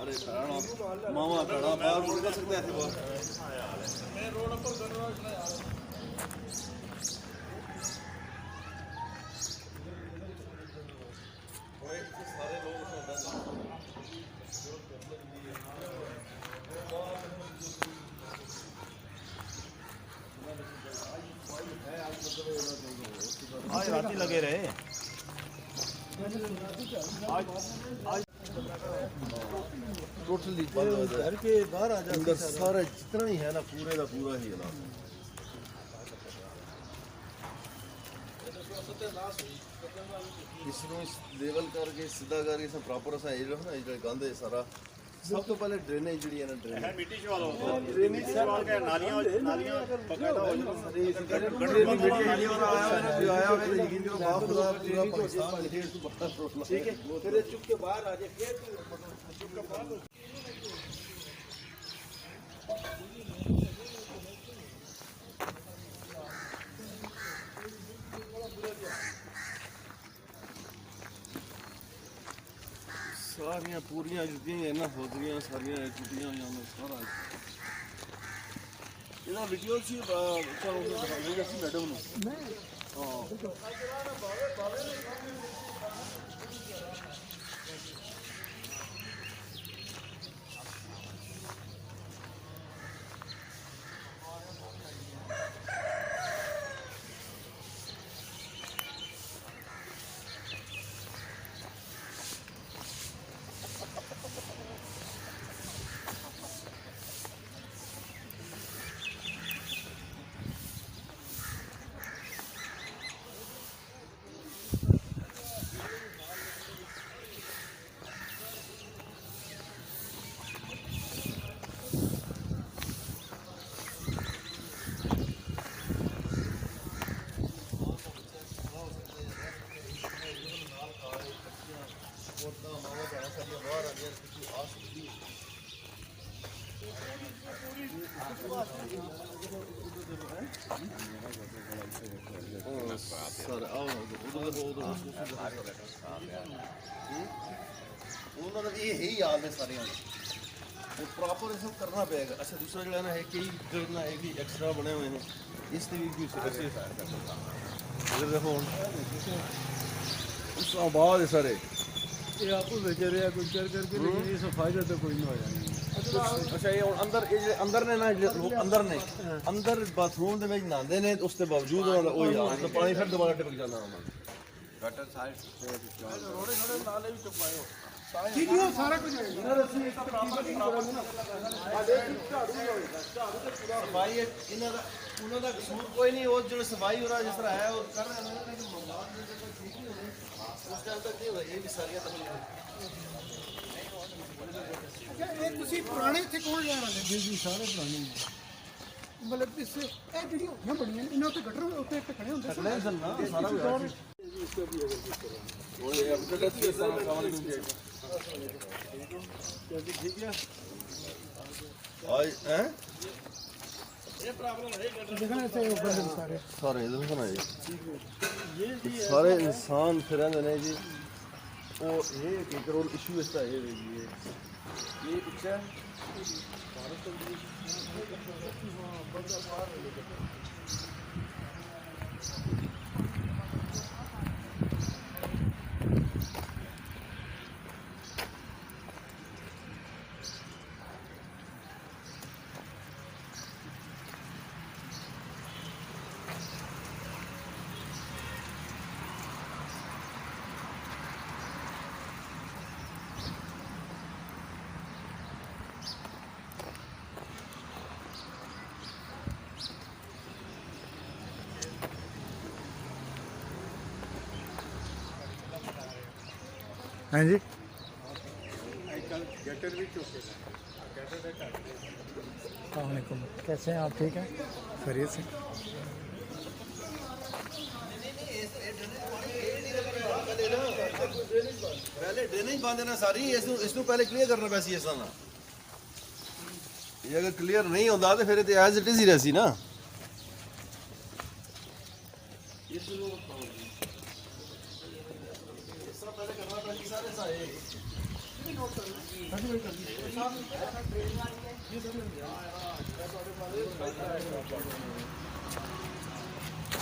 अरे मामा खड़ा बाहर उड़ कर सकते थे वो मैं रोड पर कर रहा हूं यार ओए सारे लोग आज रात ही लगे रहे आज टोटली घर के बाहर आ जाए अंदर सारा जितना ही है ना पूरे का पूरा ही है ना इसको इस लेवल करके सीधा करके सब प्रॉपर सा ये रखना ये गंद है सारा सब तो पहले ड्रेनेज जी है ना ड्रेनेज मिट्टी से वाला ड्रेनेज से वाला के नालियां बकायदा हो जाती है ड्रेनेज मिट्टी नालियां वाला जो आया है यकीन करो बाप खुदा पूरा पाकिस्तान खेत से बाहर ठीक है फिर चुप के बाहर आ जाए खेत चुप के बाहर सारियां पूरियां जितनी ना होदरियां सारियां टूटियां हुई सारा ਇਹਦਾ ਵੀਡੀਓ ਸੀ ਚਲੋ ਦਿਖਾਉਂਦੇ ਅਸੀਂ ਮੈਡਮ ਨੂੰ ਹਾਂ ਉਹਨਾਂ ਦਾ ਇਹ ਹੀ ਹਾਲ ਨੇ ਸਾਰਿਆਂ ਦਾ ਉਹ ਪ੍ਰੋਪਰ ਇਹ ਸਭ ਕਰਨਾ ਪਏਗਾ ਅੱਛਾ ਦੂਸਰਾ ਜਿਹੜਾ ਨਾ ਹੈ ਕਿ ਕਰਨਾ ਹੈ ਕਿ ਐਕਸਟਰਾ ਬਣੇ ਹੋਏ ਨੇ ਇਸ ਤੇ ਵੀ ਕੁਝ ਐਸੇ ਅਗਰ ਦੇਖੋ ਹੁਣ ਉਸ ਤੋਂ ਬਾਅਦ ਸਾਰੇ ਇਹ ਆਪੋ ਵਿੱਚ ਰਿਹਾ ਕੋਈ ਕਰਕੇ ਲੇਕਿਨ ਇਸ ਫਾਇਦਾ ਤਾਂ ਕੋਈ ਨਹੀਂ ਹੋਇਆ ਅੱਛਾ ਇਹ ਹੁਣ ਅੰਦਰ ਇਹ ਜਿਹੜੇ ਅੰਦਰ ਨੇ ਨਾ ਜਿਹੜੇ ਲੋਕ ਅੰਦਰ ਨੇ ਅੰਦਰ ਬਾਥਰੂਮ ਦੇ ਵਿੱਚ ਨਹਾਉਂਦੇ ਨੇ ਉਸ ਦੇ ਬਾਵਜੂਦ ਉਹਨਾਂ ਦਾ ਉਹ ਹਾਲ ਤਾਂ ਪਾਣੀ ਫਿਰ ਦੁਬਾਰਾ ਟਪਕ ਜਾਂਦਾ ਉਹਨਾਂ ਦਾ ਗਟਰ ਸਾਰੇ ਰੋੜੇ ਨਾਲੇ ਵੀ ਟਪਾਏ ਠੀਕ ਹੈ ਸਾਰਾ ਕੁਝ ਹੈ ਸਰ ਅਸੀਂ ਇਸ ਪ੍ਰੋਪਰ ਕਰਾਂਗੇ ਨਾ ਆ ਦੇਖ ਝਾੜੂ ਹੀ ਹੋਏਗਾ ਝਾੜੂ ਤੇ ਪੂਰਾ ਸਫਾਈ ਇਹਨਾਂ ਦਾ ਉਹਨਾਂ ਦਾ ਕਸੂਰ ਕੋਈ ਨਹੀਂ ਉਹ ਜਿਹੜੇ ਸਫਾਈ ਹੋ ਰਿਹਾ ਜਿਸ ਤਰ੍ਹਾਂ ਹੈ ਉਹ ਕਰ ਰਹੇ ਨੇ ਲੇਕਿਨ ਮਾਮਲਾਤ ਦੇ ਕੋਈ ਠੀਕ ਨਹੀਂ ਹੋਣੇ ਉਸ ਟਾਈਮ ਤੱਕ ਨਹੀਂ ਹੋਇਆ ਇਹ ਵੀ ਸਾਰੀਆਂ ਤਕਲੀਫਾਂ ਅੱਛਾ ਇਹ ਤੁਸੀਂ ਪੁਰਾਣੇ ਇੱਥੇ ਕੋਲ ਜਾਣ ਵਾਲੇ ਜੀ ਸਾਰੇ ਪੁਰਾਣੇ ਮਤਲਬ ਇਸ ਇਹ ਜਿਹੜੀਆਂ ਹੋਈਆਂ ਬੜੀਆਂ ਇਹਨਾਂ ਉੱਤੇ ਗਟਰ ਉੱਤੇ ਟਕਣੇ ਹੁੰਦੇ ਸਨ ਸਾਰਾ और ये अब तक अच्छे से सामान मिल जाएगा क्या ठीक है आज हैं ये प्रॉब्लम है देखना ऐसे ऊपर सारे इधर से ना ये सारे इंसान फिर रहने जी और ये कि करोड़ इशू इसका है ये पीछे भारत हाँ जी अस्सलामुअलैकुम कैसे हैं आप ठीक हैं खैरियत से पहले ड्रेनेज बंद है ना सारी इसको पहले क्लियर करना पैसी ऐसा ना ये अगर क्लियर नहीं होता तो फिर एज इट इज ही रहसी ना पहले करना पैसी सारे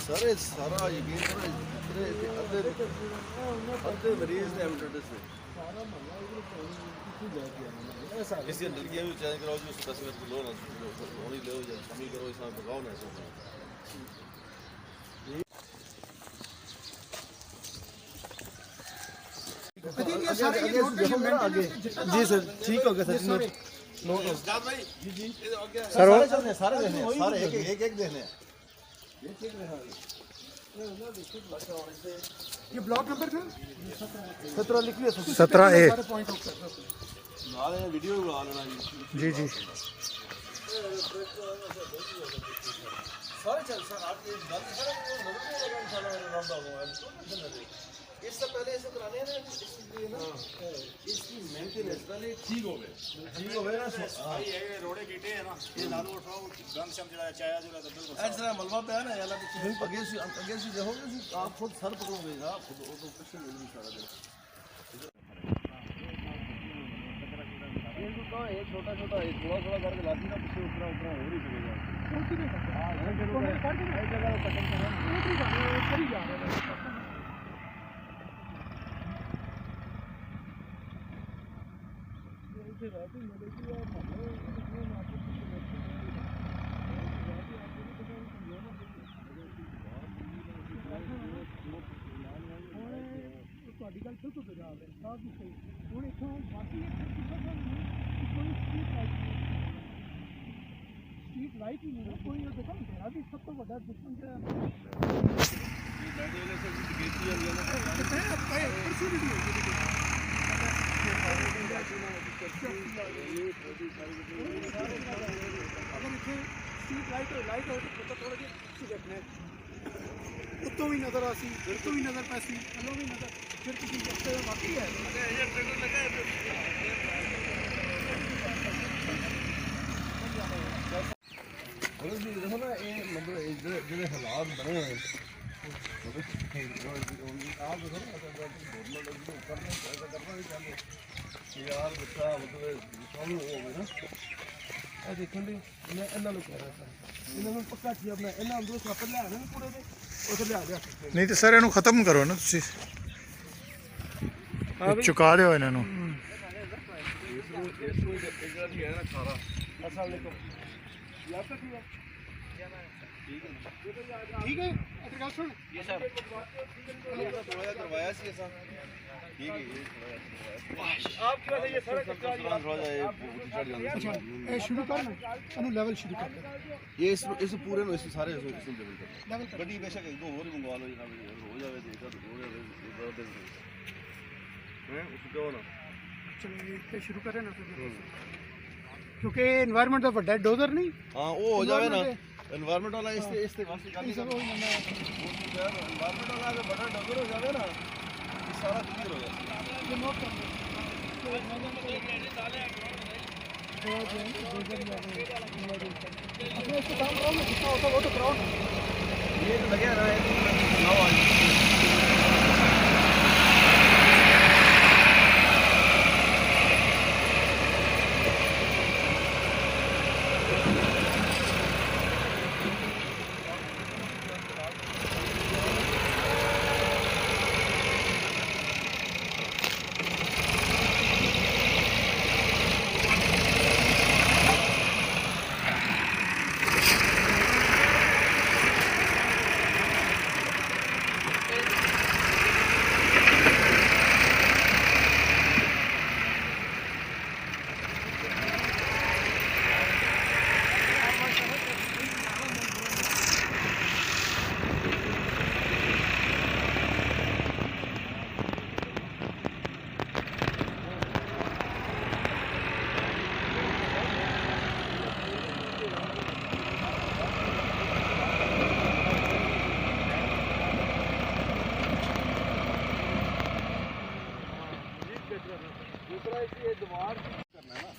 सर सारा यकीन करो अद्धे मरीज ने हेपेटाइटिस से इसलिए लड़कियां भी चेंज कराओ जो 10 मिनट लो ना होनी ले जाए कमी करो इस भगाओ ना ऐसा जी सर ठीक हो गया सर सारे एक देखने ये ब्लॉक नंबर था 17 लिखिए 17A वीडियो भी बना लेना जी जी सारे चल सर आप ये बात इससे पहले ऐसे कराने हैं ना इसलिए ना इसकी मेंटेनेंस पहले ठीक हो गए ना भाई ये रोड़े गिटे है ना ये लालू उठाओ गंद शम जला चाया जला तो बिल्कुल ऐसा मलबा पे है ना याला पीछे आगे से देखोगे आप खुद सर पकड़ोगे आप खुद वो तो कुछ नहीं सारा दिन ये छोटा छोटा थोड़ा थोड़ा करके लाती ना पीछे उतना उतना हो नहीं सकेगा हां जरूर है एक जगह पसंद करें ਤੁਹਾਡੀ ਗੱਲ ਬਿਲਕੁਲ ਜਵਾਬ ਹੈ ਸਾਫ ਹੀ ਸਹੀ ਹੁਣ ਇੱਥੋਂ ਬਾਕੀ ਸਟਰੀਟ ਲਾਈਟ ਹੀ ਨਹੀਂ ਕੋਈ ਉਹ ਦੇਖੋ ਮੇਰਾ ਵੀ ਸਭ ਤੋਂ ਵੱਡਾ ਦੁਸ਼ਮਣ ਜਿਹੜਾ स्ट्रीट लाइट हो तो थोड़ा जिहा देखना उत्तों भी नजर आसी उत्तों भी नजर पैसी थल्लों भी नजर फिर किसी रस्ते में बाकी है देखो ना ये मतलब जो हालात बने हुए हैं आप देखो ना गवर्नमेंट करना ऐसा करना भी चाहिए यार बच्चा मतलब सामने हो गया ना ਇਹ ਦੇਖਣ ਦੀ ਮੈਂ ਇਹਨਾਂ ਨੂੰ ਕਹਿ ਰਿਹਾ ਸੀ ਇਹਨਾਂ ਨੂੰ ਪੱਕਾ ਸੀ ਮੈਂ ਇਹਨਾਂ ਅੰਦਰੋਂ ਸੱਪ ਲਿਆ ਨਾ ਪੂਰੇ ਦੇ ਉੱਥੇ ਲਿਆ ਗਿਆ ਨਹੀਂ ਤੇ ਸਰ ਇਹਨੂੰ ਖਤਮ ਕਰੋ ਨਾ ਤੁਸੀਂ ਚੁਕਾ ਦਿਓ ਇਹਨਾਂ ਨੂੰ ਇਸ ਨੂੰ ਇੱਕ ਵਾਰੀ ਹੈ ਨਾ ਖਾਰਾ ਅਸਲ ਨੇ ਯਾਦ ਰੱਖਿਓ ठीक है अच्छा गल सुन ये सर थोड़ा करवाया सी ऐसा ठीक है ये आपकी वजह ये सारा कचरा थोड़ा सा ये चढ़ जाता है ये शुरू करना अनु लेवल शुरू कर ये इस पूरे में इस सारे इसमें लेवल करना गड्डी बेशक एक दो और मंगवा लो जनाब हो जावे देखा तो हो जावे हैं उसको कहो ना चलो ये शुरू करें ना क्योंकि एनवायरनमेंट का बड़ा डोजर नहीं हां वो हो जावे ना एनवायरनमेंट वाला इससे वास्ते गाड़ी सब एनवायरनमेंट वाला अगर बड़ा डगर हो जावे ना ये सारा क्लियर हो जाता है ये नोट कर लो अपने इसको काम करो ना जितना होता वो तो कराओ ना ये तो लगे ना लाओ आज दूसरा ये दीवार करना है ना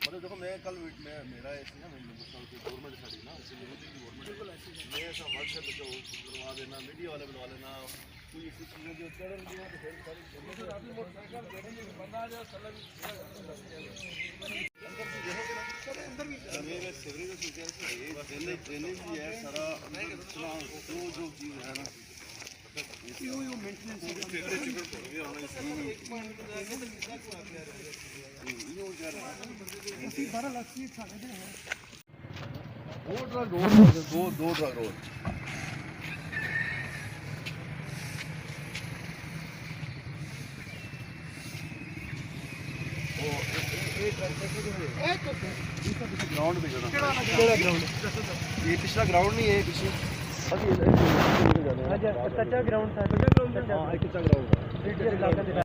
मतलब देखो मैं कल मैं मेरा ऐसी ना गवर्नमेंट साड़ी ना इसलिए मुझे गवर्नमेंट मैं ऐसा वर्क करवा देना मीडिया वाले बुलवा लेना मेरे सेवरी का सूचना है ये ड्रेनेज भी है सारा जो चीज है ना ਉਹ ਮੇਨਟੇਨੈਂਸ ਅਸੀਂ 12 ਲੱਖ ਦੀ ਸਾਡੇ ਦੇ ਹੈ दो ट्रक रोड दो ट्रक रोड ग्राउंड पे जाना ਕਿਹੜਾ ਗਰਾਊਂਡ ये पिछला ग्राउंड नहीं है पीछे ਕच्चा ਗਰਾਊਂਡ था हाँ एक कच्चा ग्राउंड है